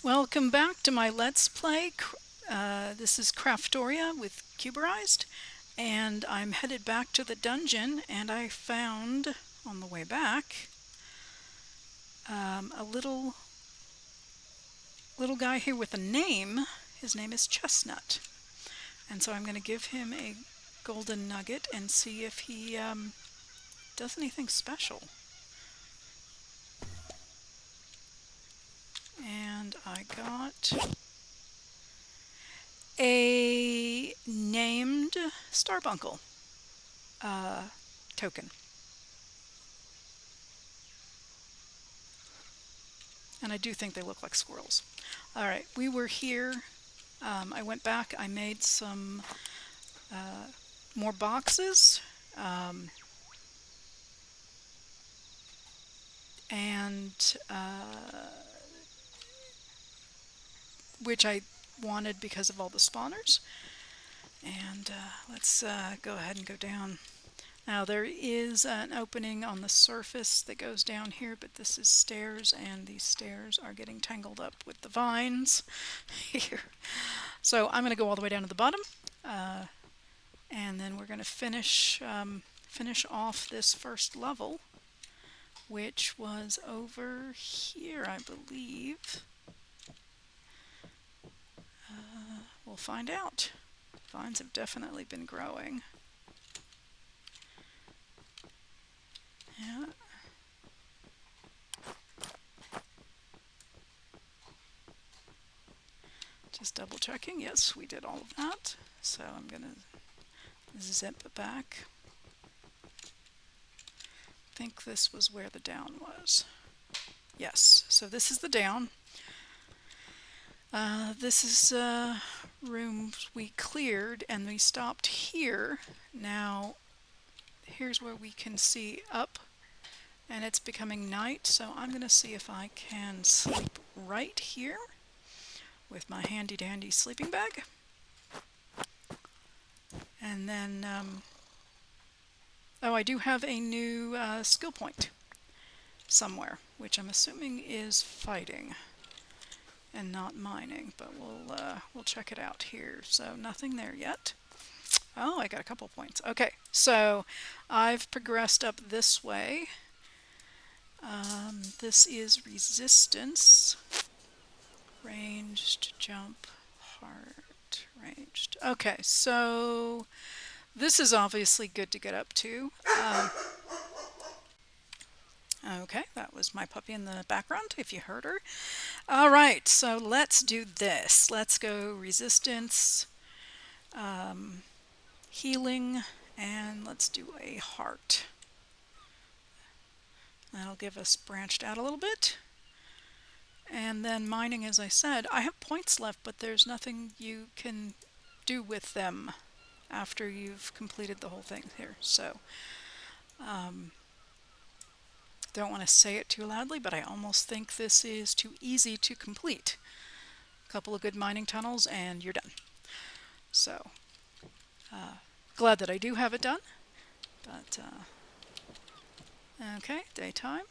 Welcome back to my Let's Play. This is Craftoria with Cuberized, and I'm headed back to the dungeon, and I found, on the way back, a little guy here with a name. His name is Chestnut, and so I'm going to give him a golden nugget and see if he does anything special. And I got a named Starbuncle token. And I do think they look like squirrels. Alright, we were here. I went back, I made some more boxes. Which I wanted because of all the spawners. And let's go ahead and go down. Now there is an opening on the surface that goes down here, but this is stairs, and these stairs are getting tangled up with the vines here. So I'm going to go all the way down to the bottom, and then we're going to finish off this first level, which was over here, I believe. We'll find out. Vines have definitely been growing. Yeah. Just double checking. Yes, we did all of that. So I'm going to zip back. I think this was where the down was. Yes, so this is the down. This is rooms we cleared, and we stopped here. Now, here's where we can see up, and it's becoming night, so I'm going to see if I can sleep right here with my handy-dandy sleeping bag. And then, oh, I do have a new skill point somewhere, which I'm assuming is fighting and not mining, but we'll check it out here. So nothing there yet. Oh, I got a couple points. Okay, so I've progressed up this way. This is resistance, ranged, jump, heart, ranged. Okay, so this is obviously good to get up to. Okay, that was my puppy in the background, if you heard her. All right, so let's do this. Let's go resistance, healing, and let's do a heart. That'll give us branched out a little bit. And then mining, as I said, I have points left, but there's nothing you can do with them after you've completed the whole thing here. So, don't want to say it too loudly, but I almost think this is too easy to complete. A couple of good mining tunnels and you're done. So, glad that I do have it done. But, okay, daytime.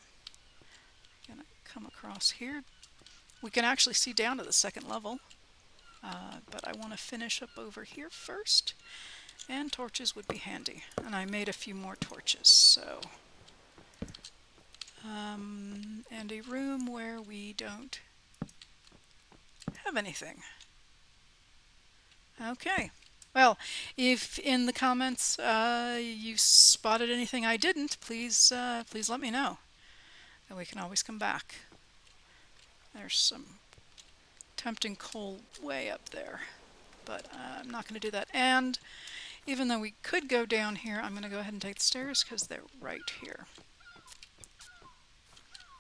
Gonna come across here. We can actually see down to the second level, but I want to finish up over here first, and torches would be handy. And I made a few more torches, so... and a room where we don't have anything. Okay. Well, if in the comments you spotted anything I didn't, please let me know, and we can always come back. There's some tempting coal way up there, but I'm not going to do that. And even though we could go down here, I'm going to go ahead and take the stairs because they're right here.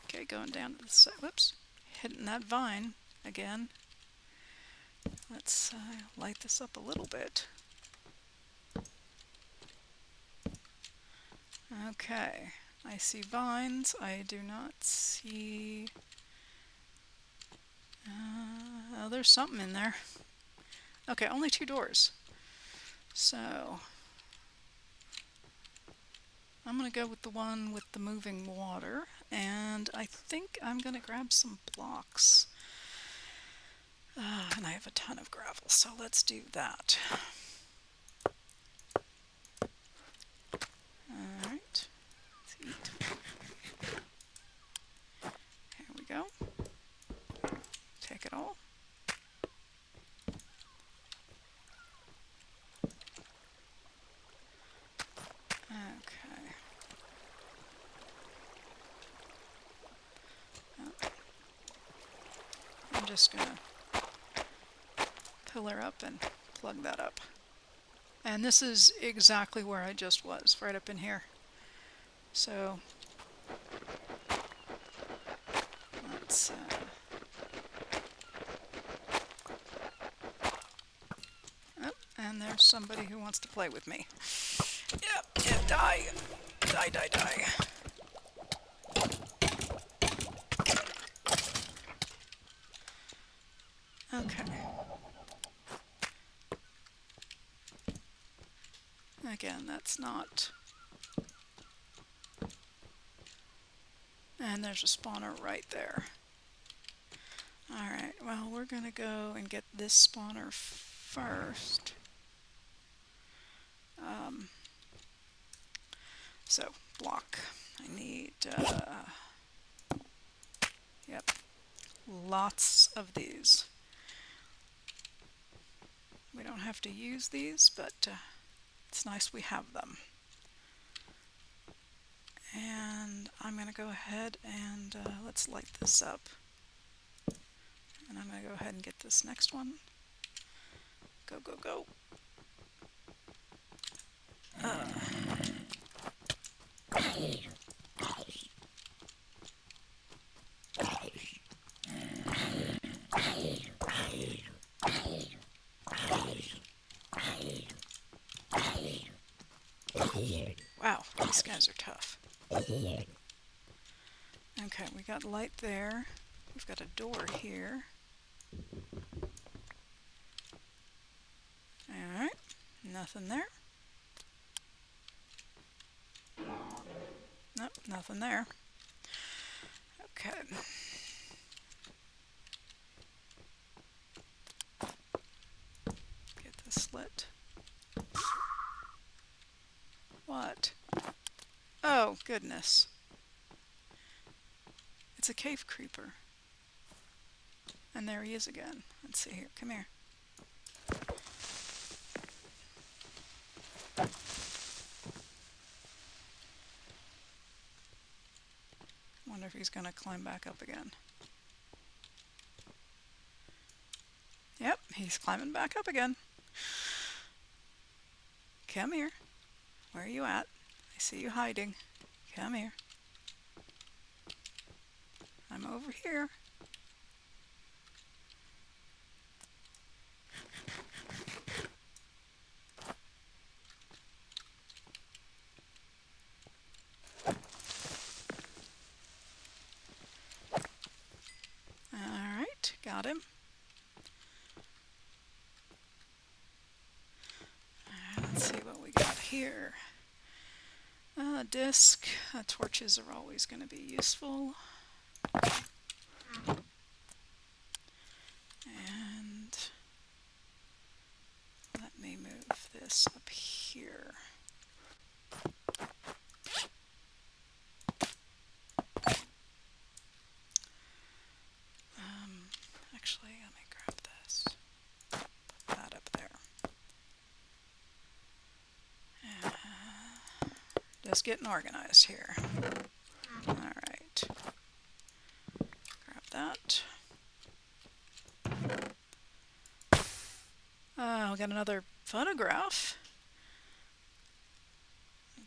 Okay, going down to the side. Whoops, hitting that vine again. Let's light this up a little bit. Okay, I see vines. I do not see... oh, there's something in there. Okay, only 2 doors. So, I'm going to go with the one with the moving water, and I think I'm going to grab some blocks. And I have a ton of gravel, so let's do that. Alright, let's eat. Here we go. Take it all. Okay. I'm just going to pillar up and plug that up. And this is exactly where I just was, right up in here. So let's oh, and there's somebody who wants to play with me. Yep, yeah, die. Die, die, die. Okay. Again, that's not... And there's a spawner right there. Alright, well, we're going to go and get this spawner first. So, block. I need, yep, lots of these. We don't have to use these, but it's nice we have them. And I'm going to go ahead and let's light this up. And I'm going to go ahead and get this next one. Go, go, go. Wow, these guys are tough. Okay, we got light there. We've got a door here. Alright, nothing there. Nope, nothing there. Okay. Get this lit. What? Oh, goodness. It's a cave creeper. And there he is again. Let's see here. Come here. Wonder if he's going to climb back up again. Yep, he's climbing back up again. Come here. Where are you at? I see you hiding. Come here. I'm over here. Alright, got him. Let's see what we got here. Disc. Torches are always going to be useful. And let me move this up here. Actually, let me grab this. Put that up there. Just getting organized here. Alright. Grab that. We got another photograph.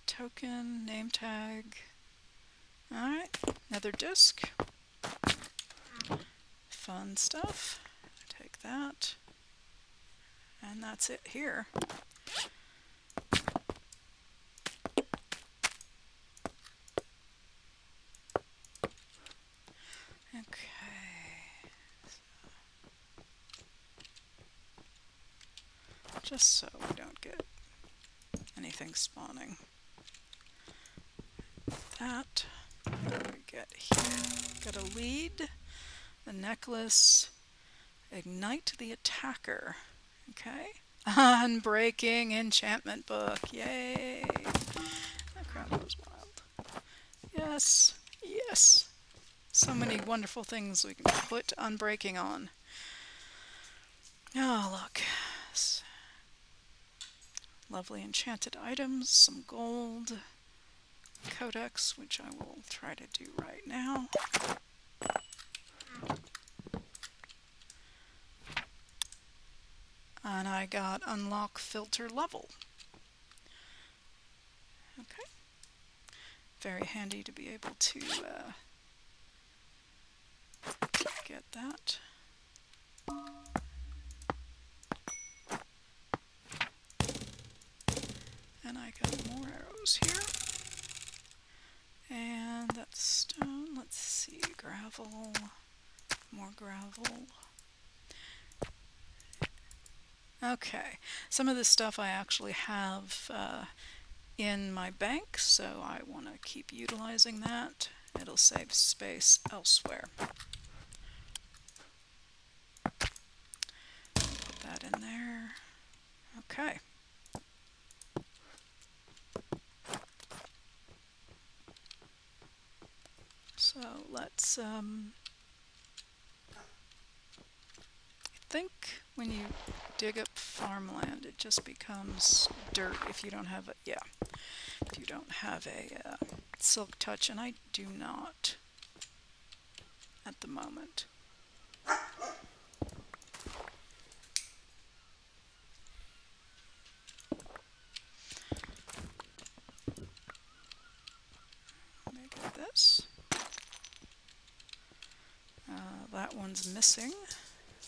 Token, name tag. Alright, another disc. Fun stuff. Take that. And that's it here. Okay. Just so we don't get anything spawning. That. What do we get here? Got a lead, a necklace, Ignite the attacker. Okay. Unbreaking enchantment book. Yay. That crowd goes wild. Yes. Yes. So many wonderful things we can put unbreaking on. Oh, look. Lovely enchanted items, some gold, codex, which I will try to do right now. And I got unlock filter level. Okay. Very handy to be able to get that. And I got more arrows here. And that's stone. Let's see, gravel, more gravel. Okay, some of this stuff I actually have in my bank, so I want to keep utilizing that. It'll save space elsewhere. Put that in there. Okay. So let's I think when you dig up farmland, it just becomes dirt if you don't have a, yeah, if you don't have a silk touch, and I do not at the moment. Let me get this. That one's missing.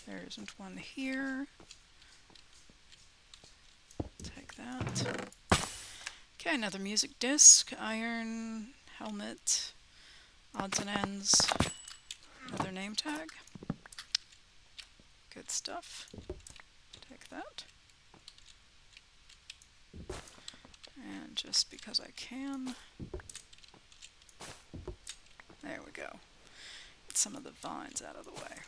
There isn't one here. Take that. Okay, another music disc, iron, helmet, odds and ends, another name tag. Good stuff. Take that. And just because I can, there we go. Get some of the vines out of the way.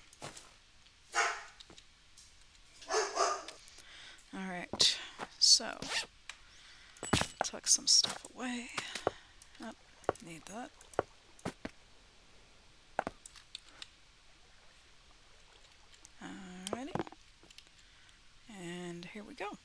Alright, so tuck some stuff away. Oh, need that. Alrighty. And here we go.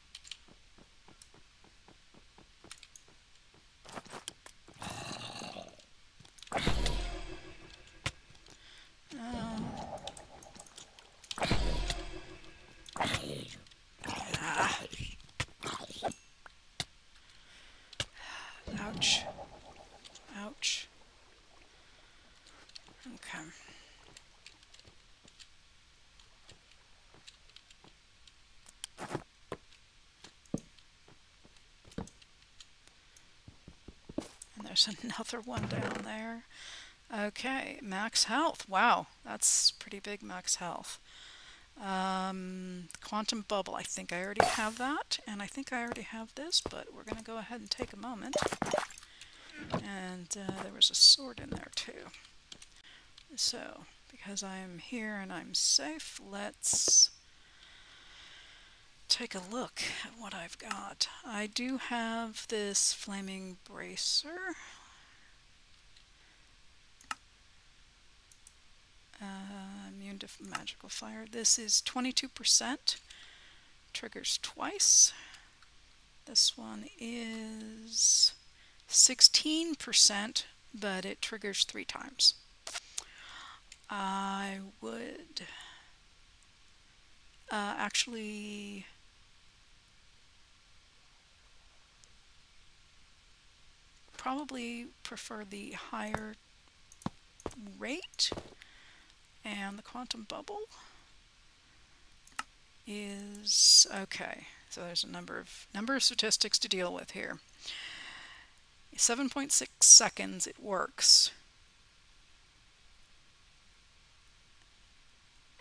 Ouch. Ouch. Okay. And there's another one down there. Okay, max health. Wow, that's pretty big max health. Quantum bubble. I think I already have that, and I think I already have this, but we're going to go ahead and take a moment. And there was a sword in there too. So, because I'm here and I'm safe, let's take a look at what I've got. I do have this flaming bracer. Immune to magical fire. This is 22%. Triggers twice. This one is 16%, but it triggers 3 times. I would actually probably prefer the higher rate, and the quantum bubble is okay. So there's a number of statistics to deal with here. 7.6 seconds it works,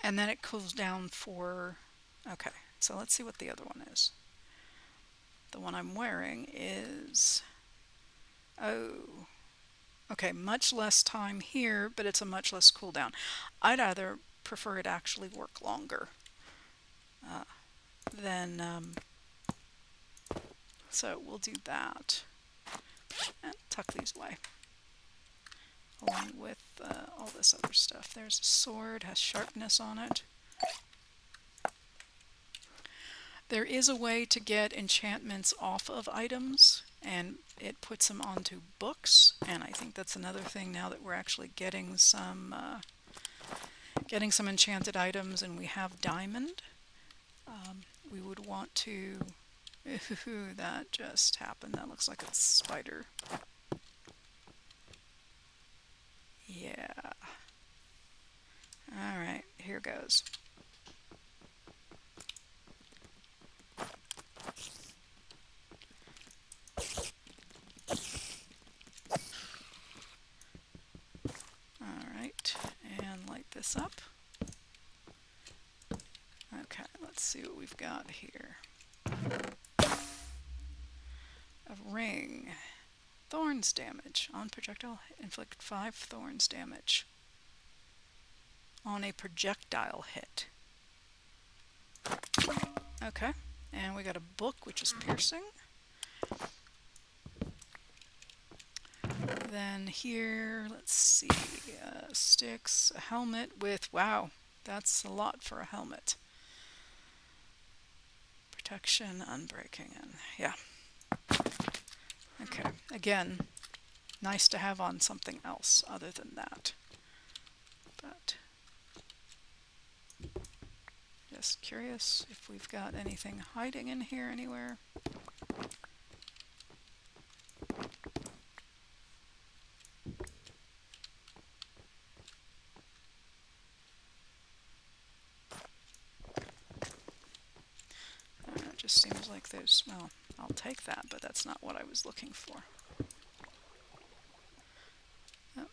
and then it cools down for, okay, so let's see what the other one is. The one I'm wearing is, oh, okay, much less time here, but it's a much less cooldown. I'd either prefer it actually work longer than so we'll do that and tuck these away along with all this other stuff. There's a sword, has sharpness on it. There is a way to get enchantments off of items, and it puts them onto books, and I think that's another thing now that we're actually getting some enchanted items and we have diamond. We would want to... Ooh, that just happened. That looks like a spider. Yeah. Alright, here goes. Alright, and light this up. Okay, let's see what we've got here. A ring. Thorns damage. On projectile, inflict 5 thorns damage. On a projectile hit. Okay, and we got a book which is piercing. Then here, let's see, sticks, a helmet with, wow, that's a lot for a helmet. Protection, unbreaking, and yeah. Okay, again, nice to have on something else other than that. But just curious if we've got anything hiding in here anywhere. It just seems like there's, well, I'll take that, but that's not what I was looking for. Oh.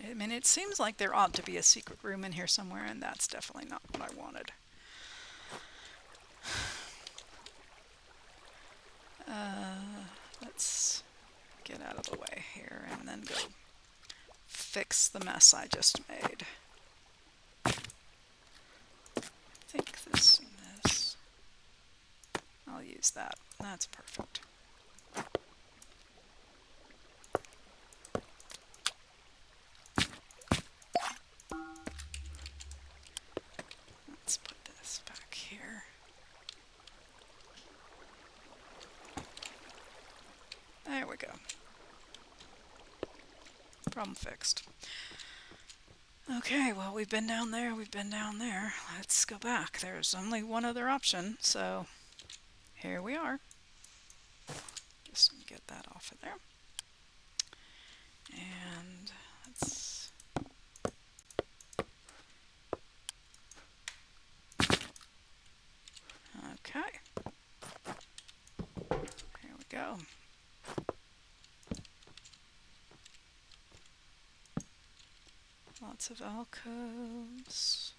I mean, it seems like there ought to be a secret room in here somewhere, and that's definitely not what I wanted. Let's get out of the way here and then go fix the mess I just made. I think this and this. I'll use that. That's perfect. Let's put this back here. There we go. Problem fixed. Okay, well, we've been down there, we've been down there. Let's go back. There's only one other option, so here we are. Just get that off of there. And let's... Okay. Here we go. Lots of alcoves.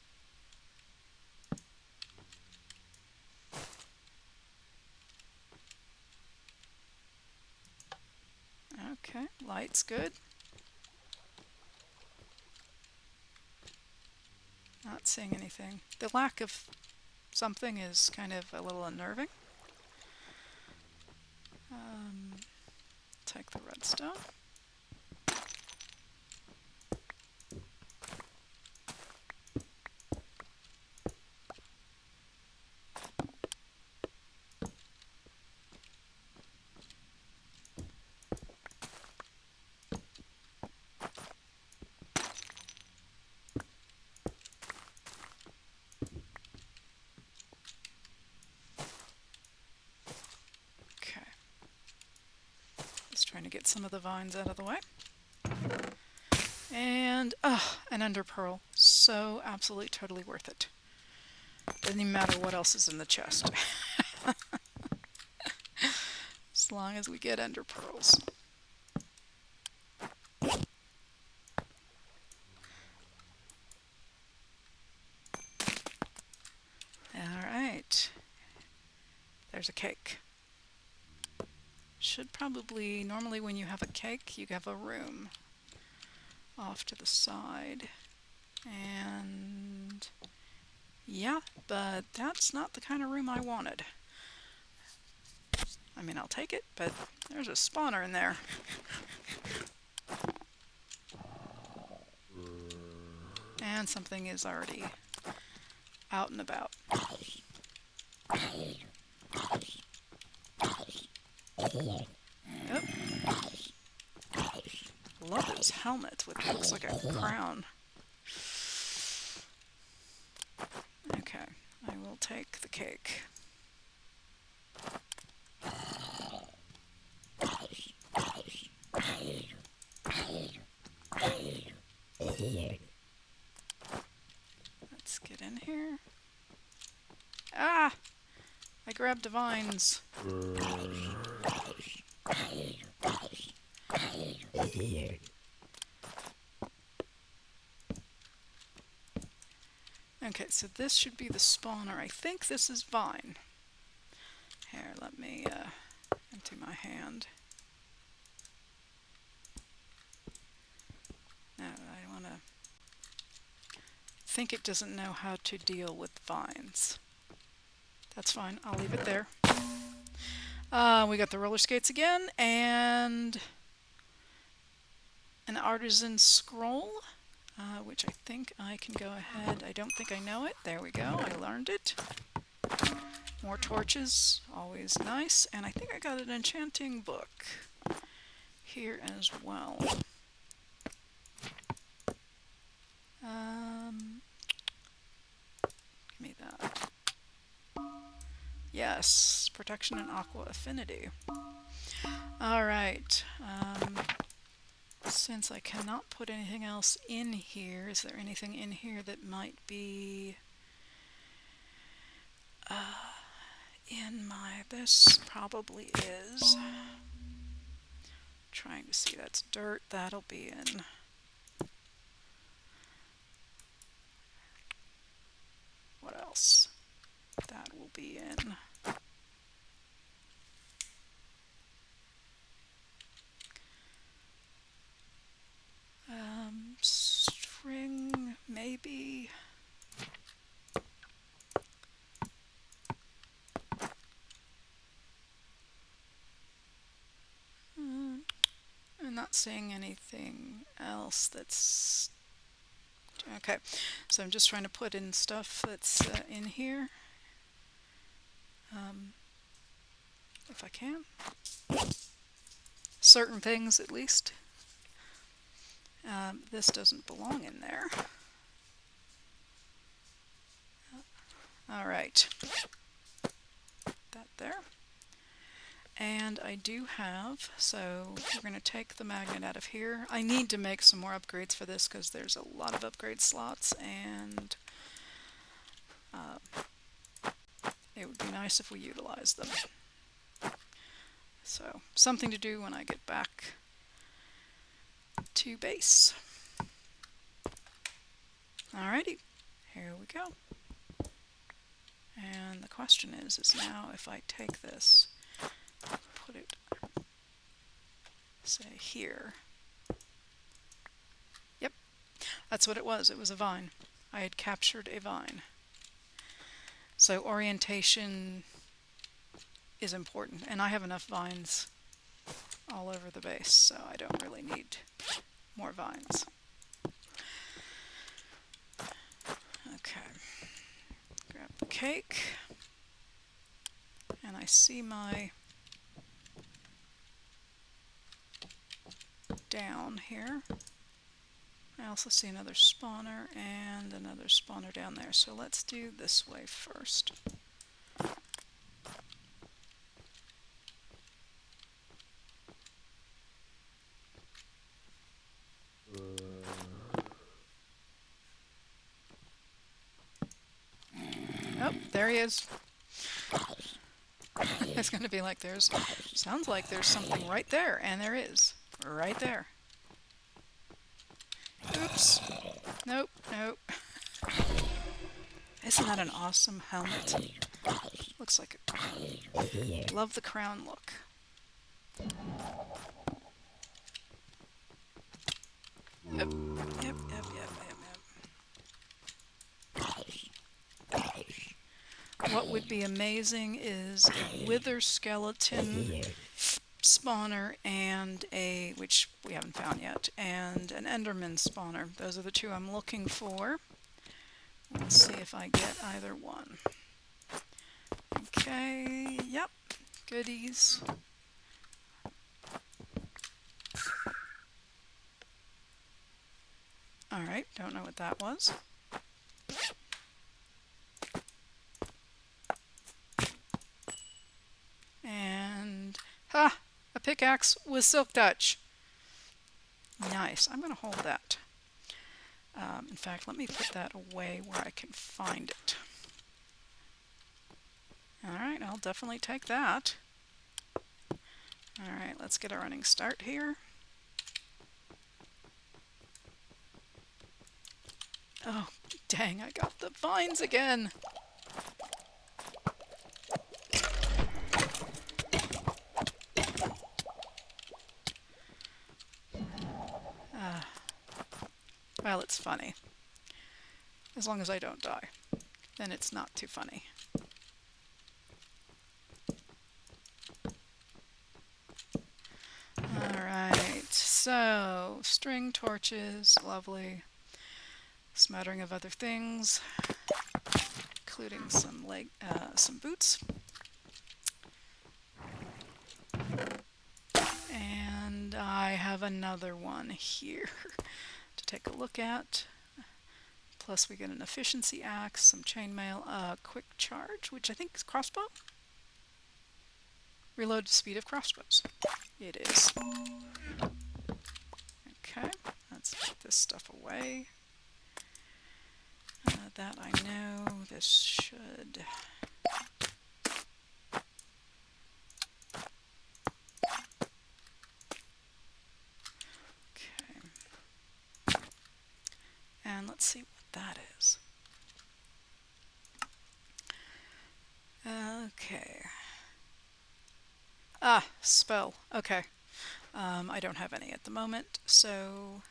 Okay, light's good. Not seeing anything. The lack of something is kind of a little unnerving. Take the redstone. Trying to get some of the vines out of the way. And, an ender pearl. So absolutely totally worth it. Doesn't even matter what else is in the chest. As long as we get ender pearls. Alright. There's a cake. should probably, normally when you have a cake, you have a room off to the side. And yeah, but that's not the kind of room I wanted. I mean, I'll take it, but there's a spawner in there. And something is already out and about. Oh. Love his helmet, which looks like a crown. Okay, I will take the cake. Let's get in here. Ah! I grabbed the vines. Okay, so this should be the spawner. I think this is vine. Here, let me empty my hand. No, I want to... think it doesn't know how to deal with vines. That's fine, I'll leave it there. We got the roller skates again, and an artisan scroll, which I think I can go ahead. I don't think I know it. There we go, I learned it. More torches, always nice. And I think I got an enchanting book here as well. Give me that. Yes, protection and aqua affinity. Alright. Since I cannot put anything else in here, is there anything in here that might be in my... this probably is. Trying to see, that's dirt, that'll be in. What else? That will be in. String, maybe. I'm not seeing anything else that's... okay, so I'm just trying to put in stuff that's in here. If I can. Certain things, at least. This doesn't belong in there. Alright. That there. And I do have, so we're going to take the magnet out of here. I need to make some more upgrades for this because there's a lot of upgrade slots, and it would be nice if we utilized them. So, something to do when I get back to base. Alrighty, here we go. And the question is now if I take this, put it, say, here. Yep, that's what it was. It was a vine. I had captured a vine. So orientation is important, and I have enough vines all over the base, so I don't really need more vines. Okay, grab the cake, and I see my down here. I also see another spawner and another spawner down there, so let's do this way first. Oh, there he is. It's going to be like there's, sounds like there's something right there, and there is, right there. Oops. Nope, nope. Isn't that an awesome helmet? Looks like it. Love the crown look. Yep, yep, yep, yep, yep. What would be amazing is a wither skeleton spawner and which we haven't found yet, and an enderman spawner. Those are the two I'm looking for. We'll see if I get either one. Okay, yep, goodies. Alright, don't know what that was. And, a pickaxe with silk touch. Nice, I'm going to hold that. In fact, let me put that away where I can find it. Alright, I'll definitely take that. Alright, let's get a running start here. Oh, dang, I got the vines again! Well, it's funny. As long as I don't die, then it's not too funny. Alright, so string torches, lovely. Smattering of other things, including some boots. And I have another one here to take a look at. Plus we get an efficiency axe, some chainmail, quick charge, which I think is crossbow. Reload speed of crossbows. It is. Okay, let's put this stuff away. That I know. This should... Okay. And let's see what that is. Okay. Ah, spell. Okay. I don't have any at the moment, so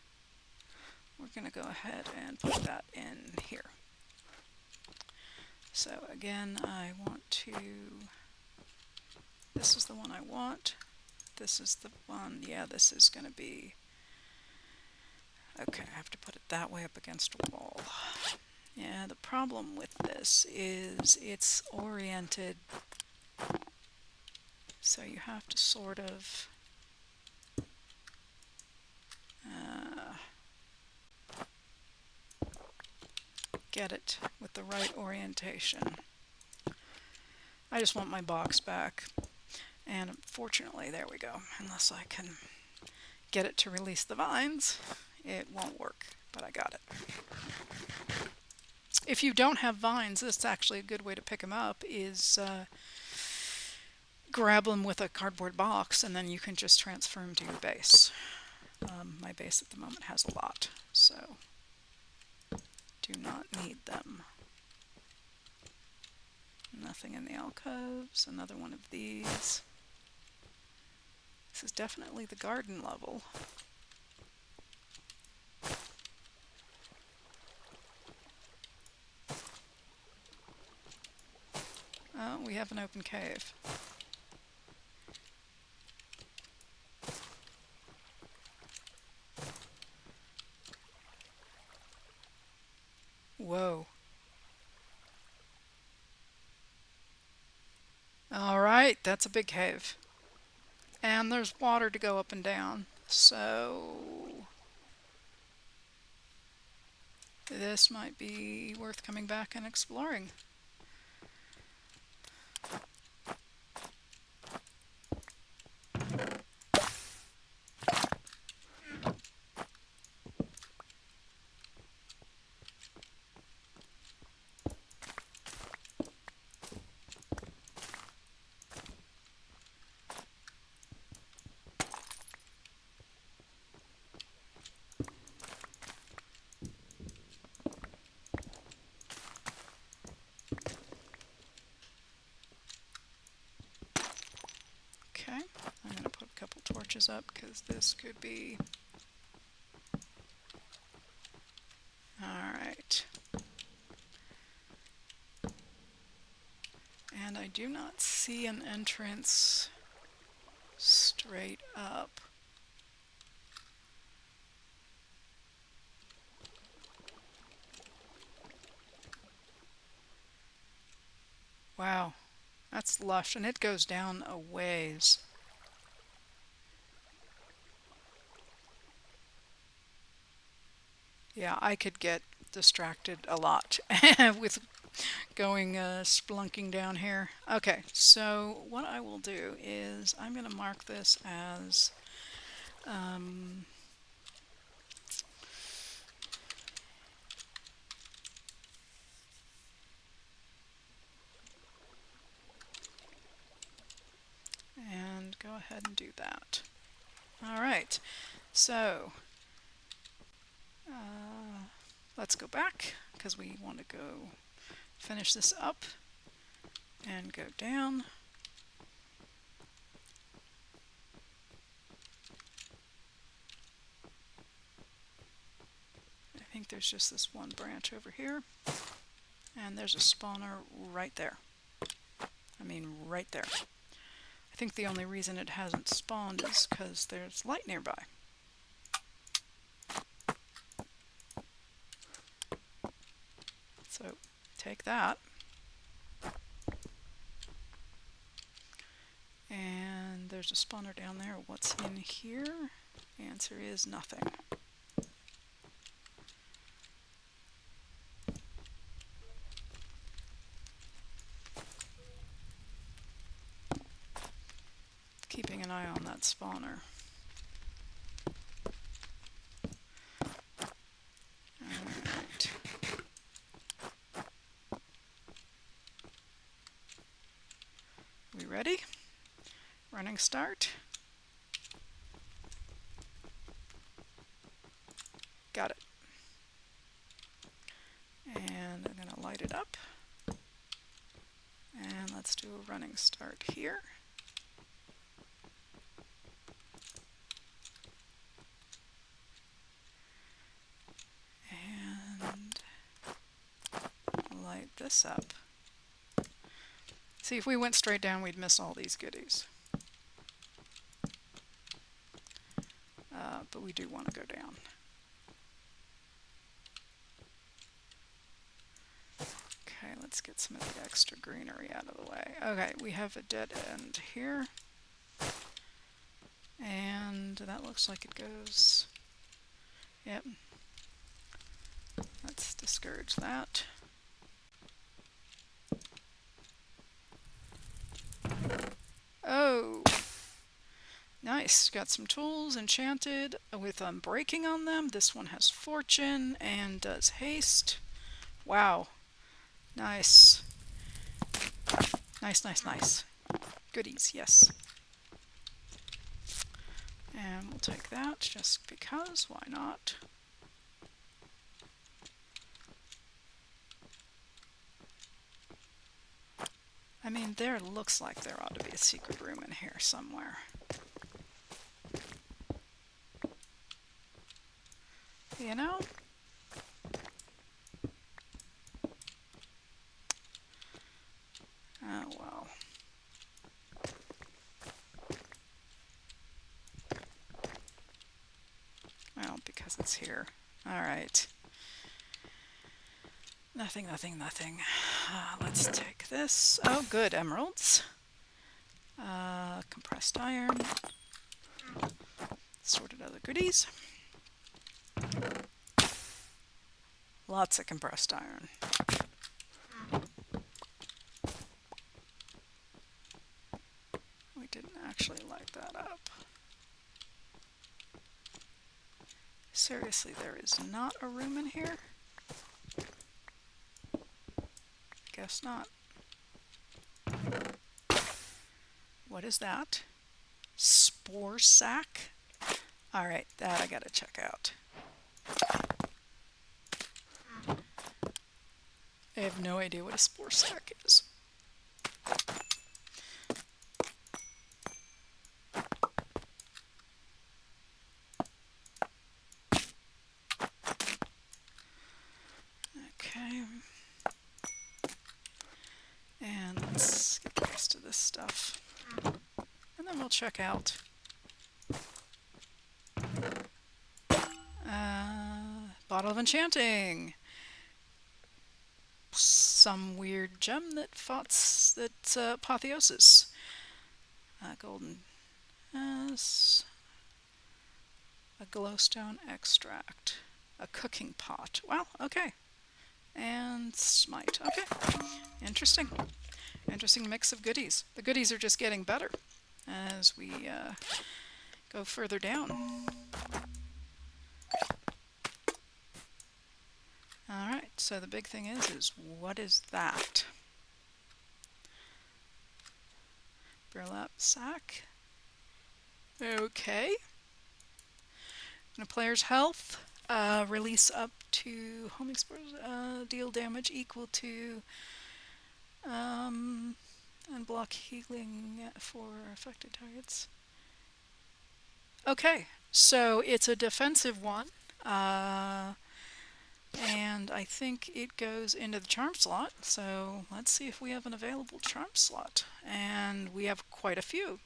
we're going to go ahead and put that in here. So again, I want to... This is the one I want. This is the one... Yeah, this is going to be... Okay, I have to put it that way up against a wall. Yeah, the problem with this is it's oriented, so you have to sort of get it with the right orientation. I just want my box back, and unfortunately, there we go. Unless I can get it to release the vines, it won't work, but I got it. If you don't have vines, that's actually a good way to pick them up, is grab them with a cardboard box, and then you can just transfer them to your base. My base at the moment has a lot, so do not need them. Nothing in the alcoves, another one of these. This is definitely the garden level. Oh, we have an open cave. Whoa. Alright, that's a big cave. And there's water to go up and down, so this might be worth coming back and exploring. branches up because this could be... Alright. And I do not see an entrance straight up. Wow, that's lush, and it goes down a ways. Yeah, I could get distracted a lot with going splunking down here. Okay, so what I will do is I'm going to mark this as and go ahead and do that. All right, so let's go back because we want to go finish this up and go down. I think there's just this one branch over here, and there's a spawner right there. I mean, right there. I think the only reason it hasn't spawned is because there's light nearby. So take that. And there's a spawner down there. What's in here? The answer is nothing. Keeping an eye on that spawner. Alright. We ready? Running start. Got it. And I'm going to light it up. And let's do a running start here. And light this up. See, if we went straight down, we'd miss all these goodies. But we do want to go down. Okay, let's get some of the extra greenery out of the way. Okay, we have a dead end here. And that looks like it goes... Yep. Let's discourage that. Oh! Nice. Got some tools enchanted with unbreaking on them. This one has fortune and does haste. Wow. Nice. Nice, nice, nice. Goodies, yes. And we'll take that just because, why not? I mean, there looks like there ought to be a secret room in here somewhere. You know? Oh well. Well, because it's here. Alright. Nothing, nothing, nothing. Let's take this. Oh, good, emeralds. Compressed iron. Sorted other goodies. Lots of compressed iron. We didn't actually light that up. Seriously, there is not a room in here? Guess not. What is that? Spore sack? Alright, that I gotta check out. I have no idea what a spore sack is. check out Bottle of Enchanting. Some weird gem that's apotheosis. Golden as a glowstone extract. A cooking pot. Wow, okay. And smite. Okay. Interesting. Interesting mix of goodies. The goodies are just getting better as we go further down. Alright, so the big thing is what is that? Burlap sack. Okay. And a player's health. Release up to homing spores. Deal damage equal to and block healing for affected targets. Okay, so it's a defensive one. And I think it goes into the charm slot, so let's see if we have an available charm slot. And we have quite a few.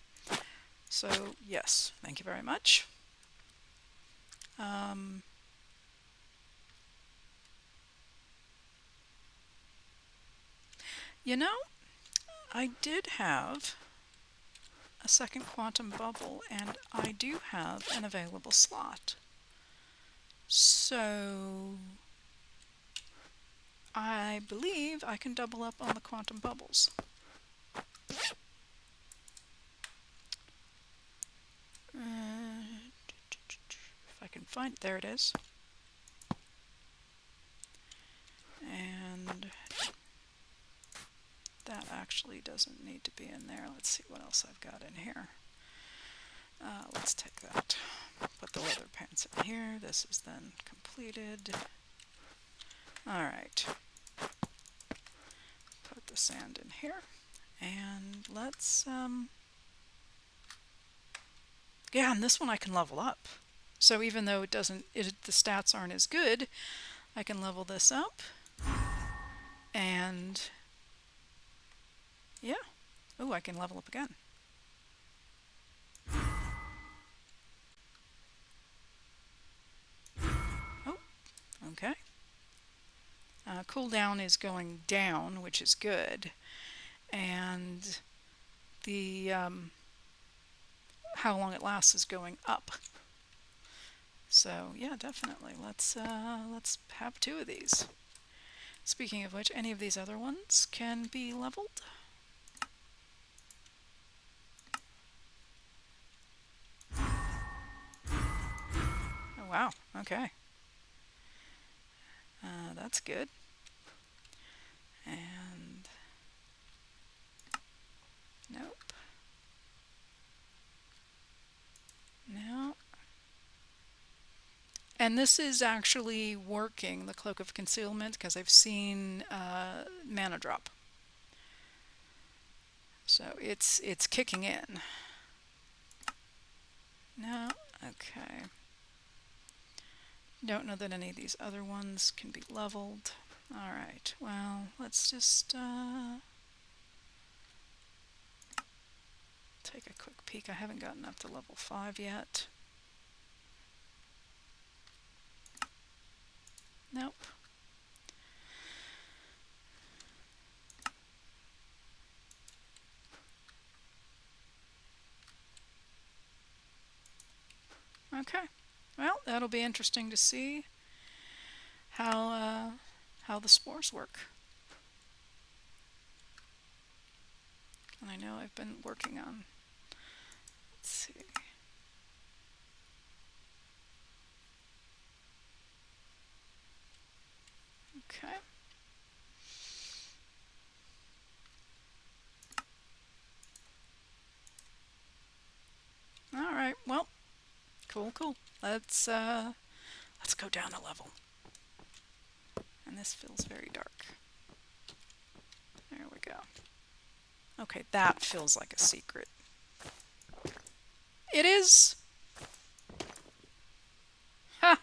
So yes, thank you very much. You know, I did have a second quantum bubble, and I do have an available slot. So I believe I can double up on the quantum bubbles. If I can find it, there it is. And that actually doesn't need to be in there. Let's see what else I've got in here. Let's take that. Put the leather pants in here. This is then completed. Alright. Put the sand in here. And let's, yeah, and this one I can level up. So even though the stats aren't as good, I can level this up. And yeah. Oh, I can level up again. Oh, okay. Cooldown is going down, which is good. And the how long it lasts is going up. So yeah, definitely. Let's have two of these. Speaking of which, any of these other ones can be leveled. Oh wow, okay. That's good. And nope. No. And this is actually working, the Cloak of Concealment, because I've seen mana drop. So it's kicking in. No, okay. Don't know that any of these other ones can be leveled. Alright, well, let's just take a quick peek. I haven't gotten up to level 5 yet. Nope. Okay. Well, that'll be interesting to see how the spores work. And I know I've been working on. Let's see. Okay. All right. Well, cool. Let's go down a level. And this feels very dark. There we go. Okay, that feels like a secret. It is. Ha.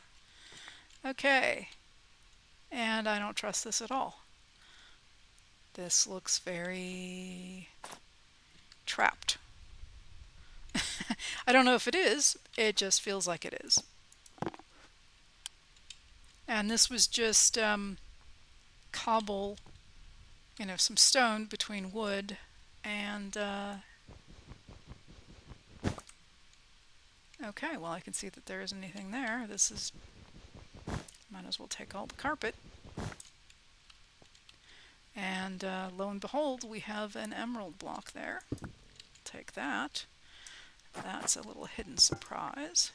Okay. And I don't trust this at all. This looks very trapped. I don't know if it is, it just feels like it is. And this was just cobble, some stone between wood and okay, well I can see that there isn't anything there. This is, might as well take all the carpet. And lo and behold, we have an emerald block there. Take that. That's a little hidden surprise.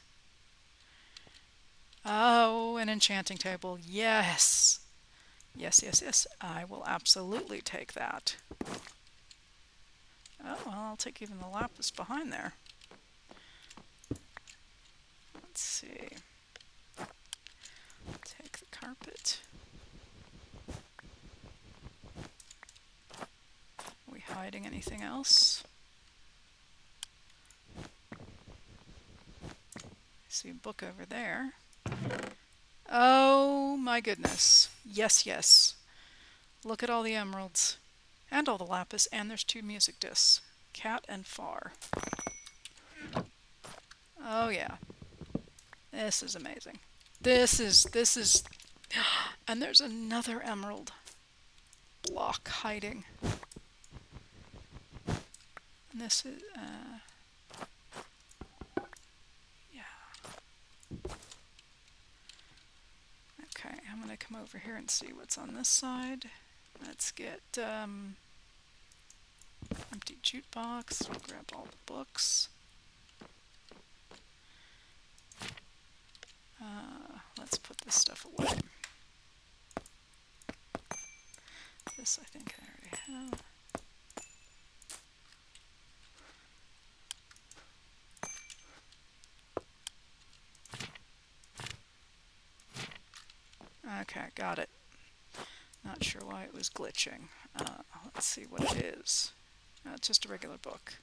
Oh, an enchanting table. Yes. Yes, yes, yes. I will absolutely take that. Oh, well, I'll take even the lapis behind there. Let's see. Take the carpet. Are we hiding anything else? I see a book over there. Oh my goodness. Yes, yes. Look at all the emeralds. And all the lapis, and there's 2 music discs. Cat and Far. Oh yeah. This is amazing. This is, and there's another emerald block hiding. And this is, yeah. Okay, I'm gonna come over here and see what's on this side. Let's get empty jute box. Grab all the books. Let's put this stuff away. This I think I already have. Okay, got it. Not sure why it was glitching. Let's see what it is. It's just a regular book.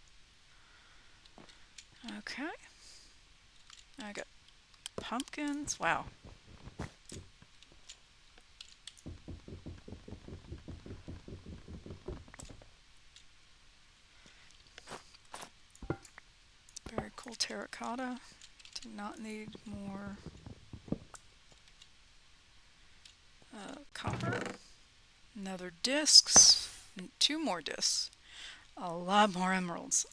Okay. I got pumpkins. Wow. Very cool terracotta. Do not need more copper. Another discs. 2 more discs. A lot more emeralds.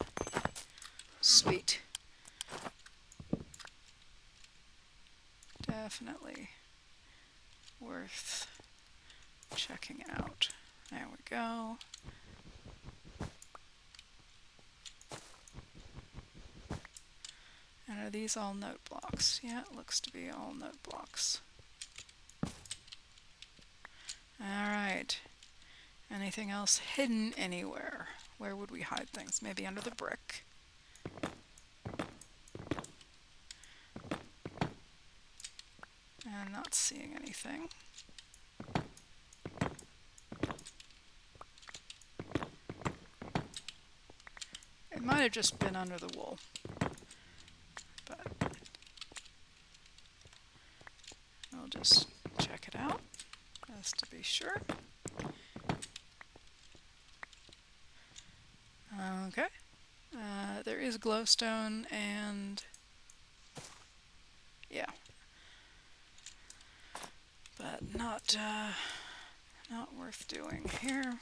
Sweet. Definitely worth checking out. There we go. And are these all note blocks? Yeah, it looks to be all note blocks. Alright. Anything else hidden anywhere? Where would we hide things? Maybe under the brick. And not seeing anything. It might have just been under the wool. But I'll just check it out just to be sure. Okay. There is glowstone and yeah, but not worth doing here.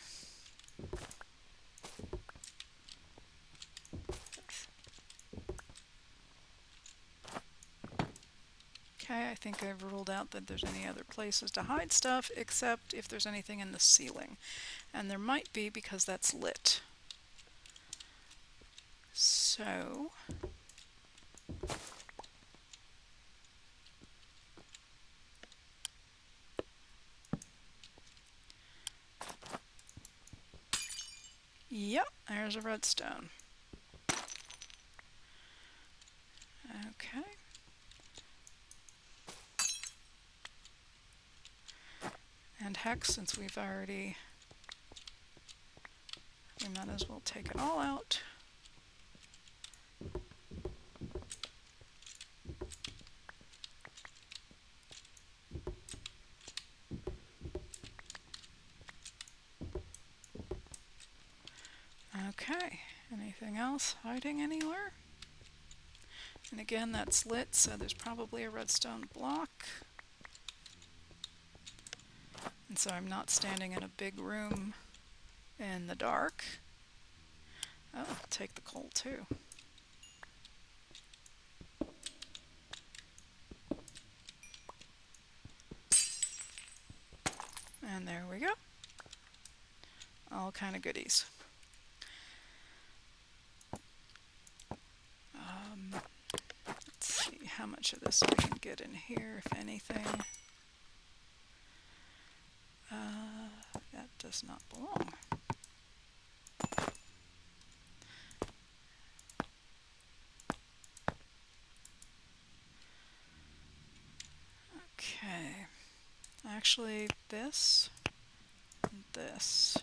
Okay, I think I've ruled out that there's any other places to hide stuff except if there's anything in the ceiling, and there might be because that's lit. So yep, there's a redstone. Okay. And heck, since we might as well take it all out. Okay, anything else hiding anywhere? And again, that's lit, so there's probably a redstone block. And so I'm not standing in a big room in the dark. Oh, I'll take the coal too. And there we go. All kind of goodies. Let's see how much of this I can get in here, if anything. That does not belong. Okay. Actually, this and this.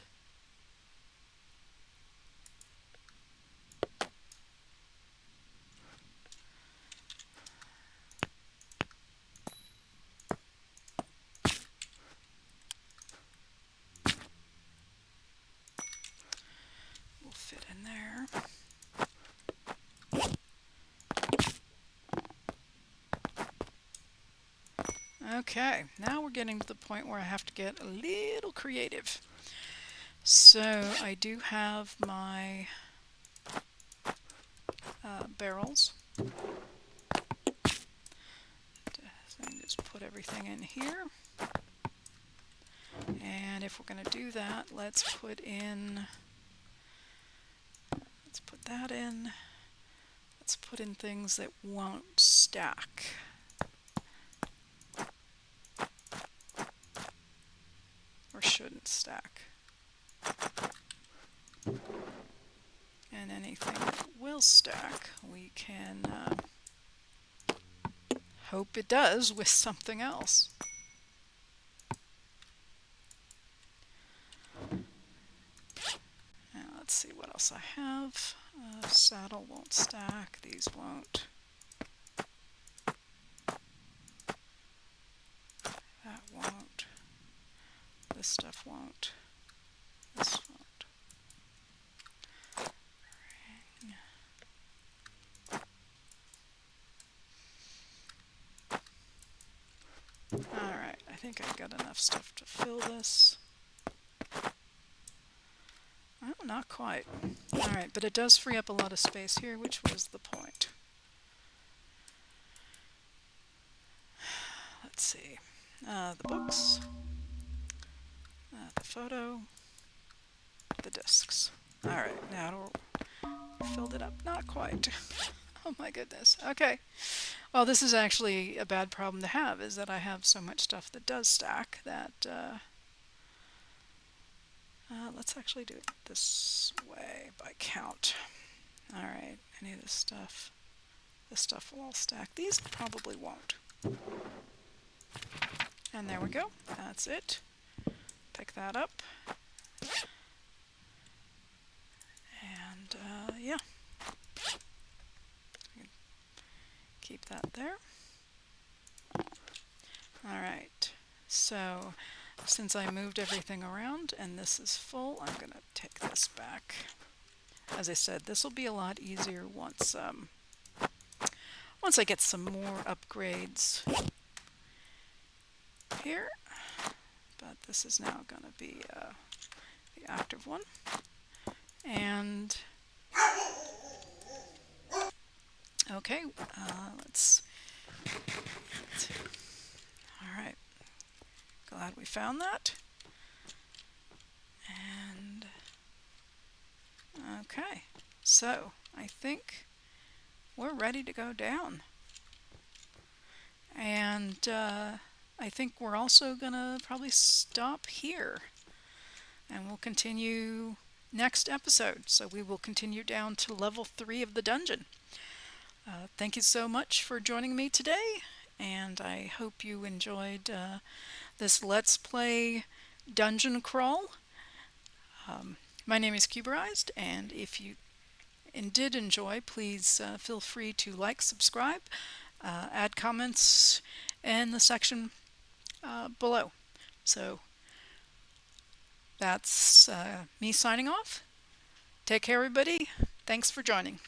Will fit in there. Okay, now we're getting to the point where I have to get a little creative. So I do have my barrels. So I can just put everything in here. And if we're going to do that, let's put that in. Let's put in things that won't stack. Or shouldn't stack. And anything that will stack, we can hope it does with something else. Now let's see what else I have. Saddle won't stack, these won't. That won't. This stuff won't. This won't. Alright, I think I've got enough stuff to fill this. Well, not quite. Alright, but it does free up a lot of space here, which was the point. Let's see. The books, the photo, the discs. Alright, now filled it up. Not quite. Oh my goodness. Okay. Well, this is actually a bad problem to have, is that I have so much stuff that does stack that let's actually do it this way by count. Alright, any of this stuff will all stack. These probably won't. And there we go. That's it. Pick that up. And yeah. Keep that there. Alright, so since I moved everything around and this is full, I'm going to take this back. As I said, this will be a lot easier once I get some more upgrades here. But this is now going to be the active one. And okay, let's alright, glad we found that. And okay, so I think we're ready to go down. And I think we're also gonna probably stop here, and we'll continue next episode. So we will continue down to level 3 of the dungeon. Thank you so much for joining me today, and I hope you enjoyed this Let's Play dungeon crawl. My name is Cuberized, and if you did enjoy, please feel free to like, subscribe, add comments in the section below. So that's me signing off. Take care, everybody. Thanks for joining.